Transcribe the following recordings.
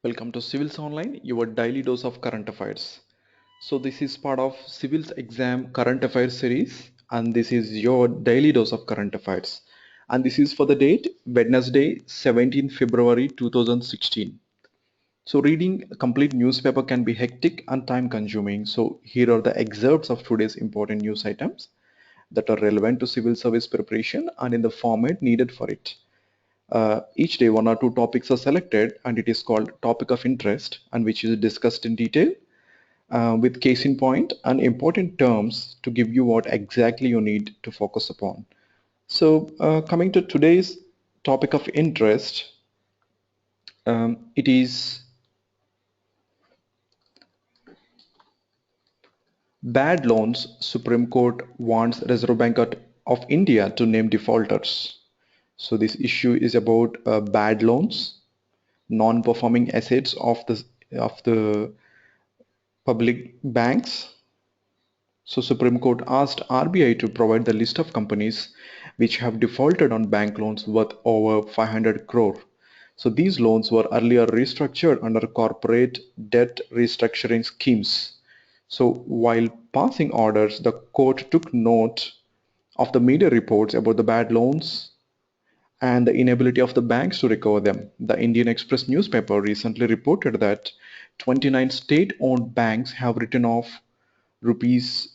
Welcome to Civils Online, your daily dose of current affairs. So this is part of Civils exam current affairs series, and this is your daily dose of current affairs. And this is for the date Wednesday, 17 February 2016. So reading a complete newspaper can be hectic and time consuming. So here are the excerpts of today's important news items that are relevant to civil service preparation and in the format needed for it. Each day, one or two topics are selected, and it is called topic of interest, and which is discussed in detail with case in point and important terms to give you what exactly you need to focus upon. So, coming to today's topic of interest, it is bad loans. Supreme Court wants Reserve Bank of India to name defaulters. So, this issue is about bad loans, non-performing assets of the public banks. So Supreme Court asked RBI to provide the list of companies which have defaulted on bank loans worth over 500 crore. So these loans were earlier restructured under corporate debt restructuring schemes. So while passing orders, the court took note of the media reports about the bad loans and the inability of the banks to recover them. The Indian Express newspaper recently reported that 29 state-owned banks have written off rupees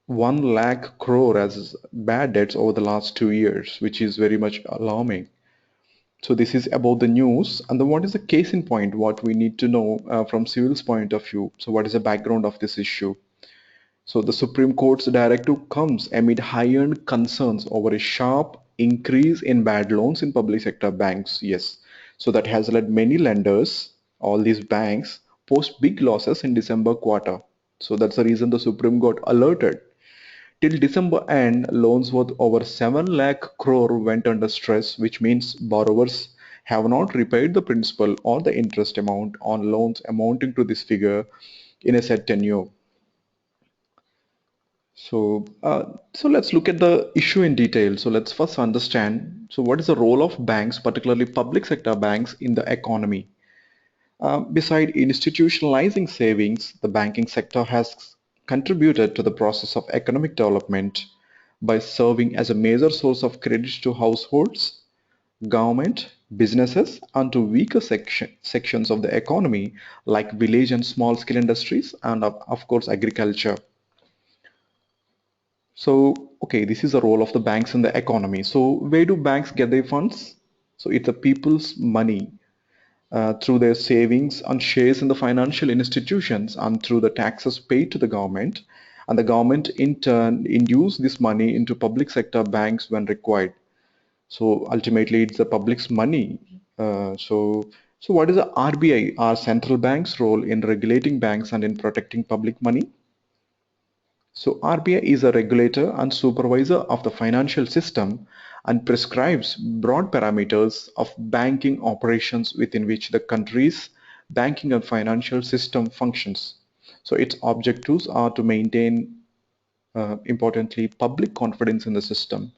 1 lakh crore as bad debts over the last 2 years, which is very much alarming. So this is about the news, and then what is the case in point? What we need to know from civil's point of view. So what is the background of this issue? So the Supreme Court's directive comes amid high-end concerns over a sharp increase in bad loans in public sector banks. Yes, so that has led many lenders, all these banks, post big losses in December quarter. So that's the reason the Supreme Court alerted. Till December end, loans worth over 7 lakh crore went under stress, which means borrowers have not repaid the principal or the interest amount on loans amounting to this figure in a set tenure. So let's look at the issue in detail. So let's first understand, so what is the role of banks, particularly public sector banks, in the economy? Beside institutionalizing savings, the banking sector has contributed to the process of economic development by serving as a major source of credit to households, government, businesses, and to weaker sections of the economy like village and small-scale industries and of course agriculture. So, okay, this is the role of the banks in the economy. So, where do banks get their funds? So, it's the people's money through their savings and shares in the financial institutions and through the taxes paid to the government. And the government in turn induce this money into public sector banks when required. So ultimately, it's the public's money. So what is the RBI, our central bank's role in regulating banks and in protecting public money? So RBI is a regulator and supervisor of the financial system and prescribes broad parameters of banking operations within which the country's banking and financial system functions. So its objectives are to maintain, importantly, public confidence in the system,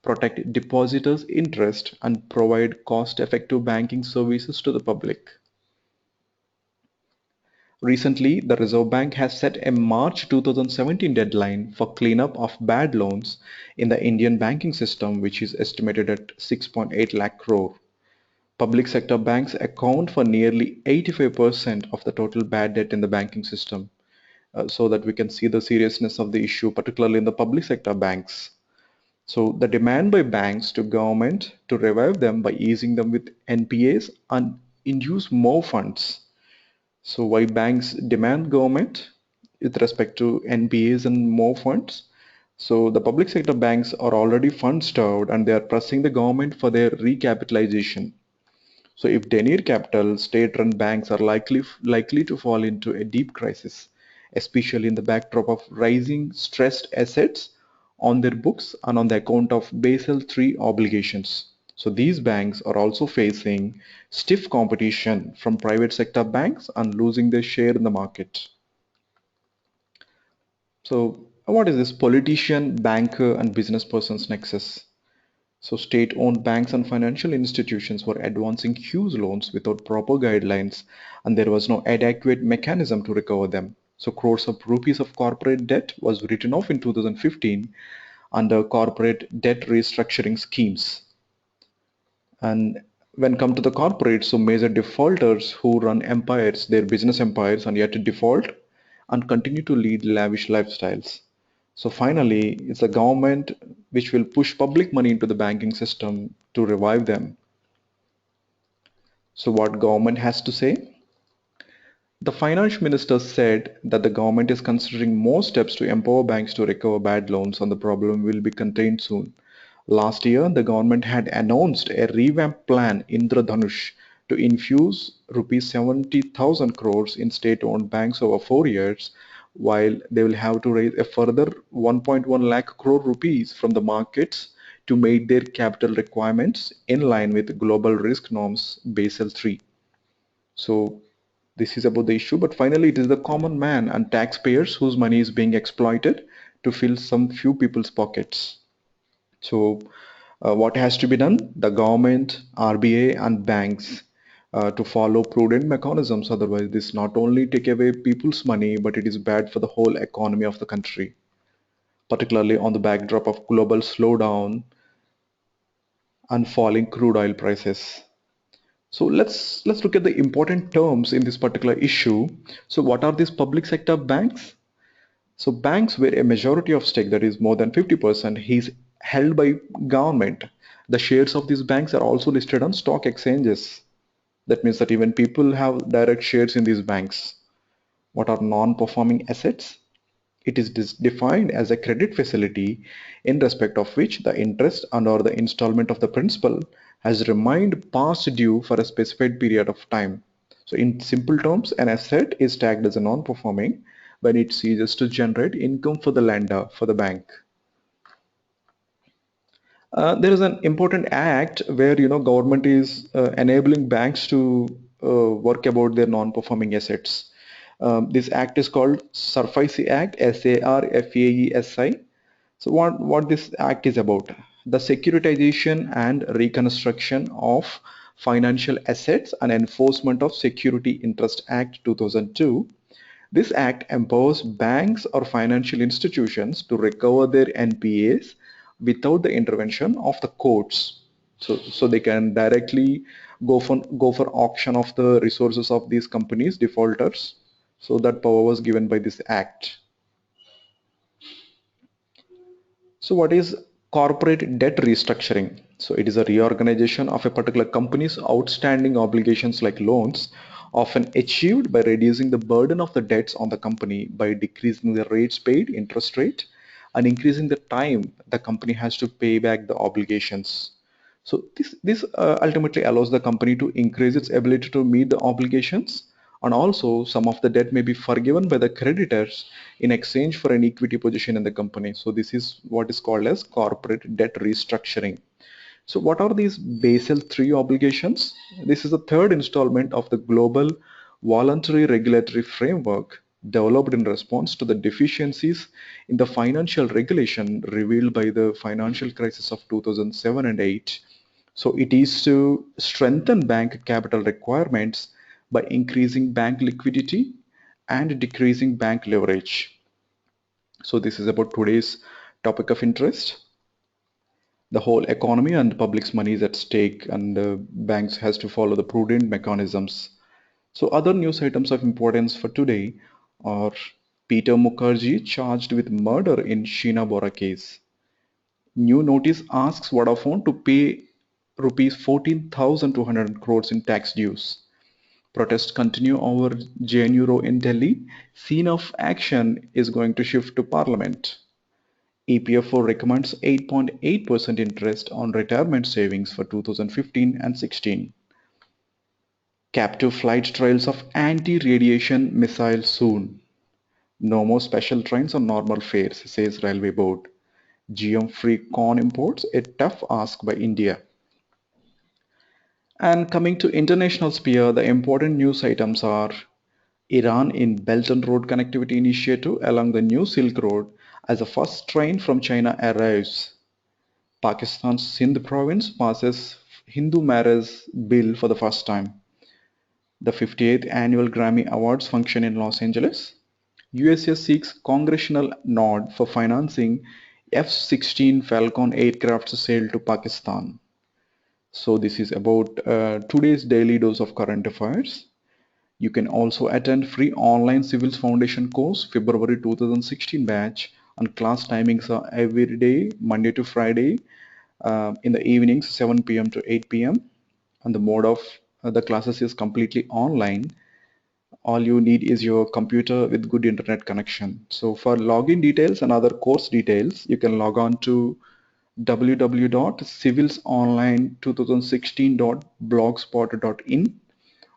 protect depositors' interest, and provide cost-effective banking services to the public. Recently, the Reserve Bank has set a March 2017 deadline for cleanup of bad loans in the Indian banking system, which is estimated at 6.8 lakh crore. Public sector banks account for nearly 85% of the total bad debt in the banking system, so that we can see the seriousness of the issue, particularly in the public sector banks. So the demand by banks to government to revive them by easing them with NPAs and induce more funds. So why banks demand government with respect to NPAs and more funds? So the public sector banks are already fund starved and they are pressing the government for their recapitalization. So if they need capital, state-run banks are likely to fall into a deep crisis, especially in the backdrop of rising stressed assets on their books and on the account of Basel III obligations. So these banks are also facing stiff competition from private sector banks and losing their share in the market. So what is this politician, banker, and business person's nexus? So state-owned banks and financial institutions were advancing huge loans without proper guidelines, and there was no adequate mechanism to recover them. So crores of rupees of corporate debt was written off in 2015 under corporate debt restructuring schemes. And when come to the corporates, so major defaulters who run empires, their business empires, and yet default and continue to lead lavish lifestyles. So finally, it's the government which will push public money into the banking system to revive them. So what government has to say? The finance minister said that the government is considering more steps to empower banks to recover bad loans and the problem will be contained soon. Last year, the government had announced a revamped plan Indradhanush to infuse rupees 70,000 crores in state-owned banks over 4 years, while they will have to raise a further 1.1 lakh crore rupees from the markets to meet their capital requirements in line with global risk norms Basel III. So this is about the issue, but finally it is the common man and taxpayers whose money is being exploited to fill some few people's pockets. So what has to be done? The government, RBA and banks to follow prudent mechanisms. Otherwise, this not only take away people's money, but it is bad for the whole economy of the country, particularly on the backdrop of global slowdown and falling crude oil prices. So let's look at the important terms in this particular issue. So what are these public sector banks? So banks where a majority of stake, that is more than 50%, is held by government. The shares of these banks are also listed on stock exchanges. That means that even people have direct shares in these banks. What are non-performing assets? It is defined as a credit facility in respect of which the interest and or the installment of the principal has remained past due for a specified period of time. So in simple terms, an asset is tagged as a non-performing when it ceases to generate income for the lender, for the bank. There is an important act where government is enabling banks to work about their non-performing assets. This act is called SARFAESI Act, SARFAESI. So what this act is about? The securitization and reconstruction of financial assets and enforcement of Security Interest Act 2002. This act empowers banks or financial institutions to recover their NPAs without the intervention of the courts. So they can directly go for auction of the resources of these companies, defaulters. So that power was given by this act. So what is corporate debt restructuring? So it is a reorganization of a particular company's outstanding obligations like loans, often achieved by reducing the burden of the debts on the company by decreasing the rates paid, interest rate, and increasing the time the company has to pay back the obligations. So this ultimately allows the company to increase its ability to meet the obligations, and also some of the debt may be forgiven by the creditors in exchange for an equity position in the company. So this is what is called as corporate debt restructuring. So what are these Basel III obligations? This is the third installment of the global voluntary regulatory framework developed in response to the deficiencies in the financial regulation revealed by the financial crisis of 2007 and 8. So it is to strengthen bank capital requirements by increasing bank liquidity and decreasing bank leverage. So this is about today's topic of interest. The whole economy and public's money is at stake, and the banks has to follow the prudent mechanisms. So other news items of importance for today are Peter Mukherjee charged with murder in Sheena Bora case. New notice asks Vodafone to pay rupees 14,200 crores in tax dues. Protests continue over JNU Row in Delhi. Scene of action is going to shift to Parliament. EPFO recommends 8.8% interest on retirement savings for 2015 and 16. Captive flight trials of anti-radiation missile soon. No more special trains on normal fares, says Railway Board. GM-free corn imports, a tough ask by India. And coming to international sphere, the important news items are Iran in Belt and Road Connectivity Initiative along the new Silk Road as the first train from China arrives. Pakistan's Sindh province passes Hindu marriage bill for the first time. The 58th annual Grammy Awards function in Los Angeles. USA seeks congressional nod for financing F-16 Falcon aircraft sale to Pakistan. So this is about today's daily dose of current affairs. You can also attend free online Civils Foundation course February 2016 batch, and class timings are every day Monday to Friday in the evenings 7 p.m. to 8 p.m. and the mode of the classes is completely online. All you need is your computer with good internet connection. So for login details and other course details, you can log on to www.civilsonline2016.blogspot.in,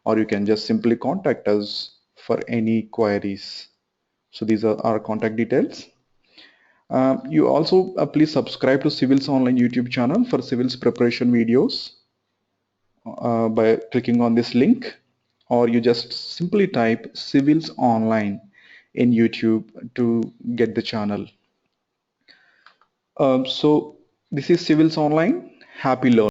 or you can just simply contact us for any queries. So these are our contact details. You also please subscribe to Civils Online YouTube channel for civils preparation videos by clicking on this link, or you just simply type Civils Online in YouTube to get the channel. So this is Civils Online. Happy learning.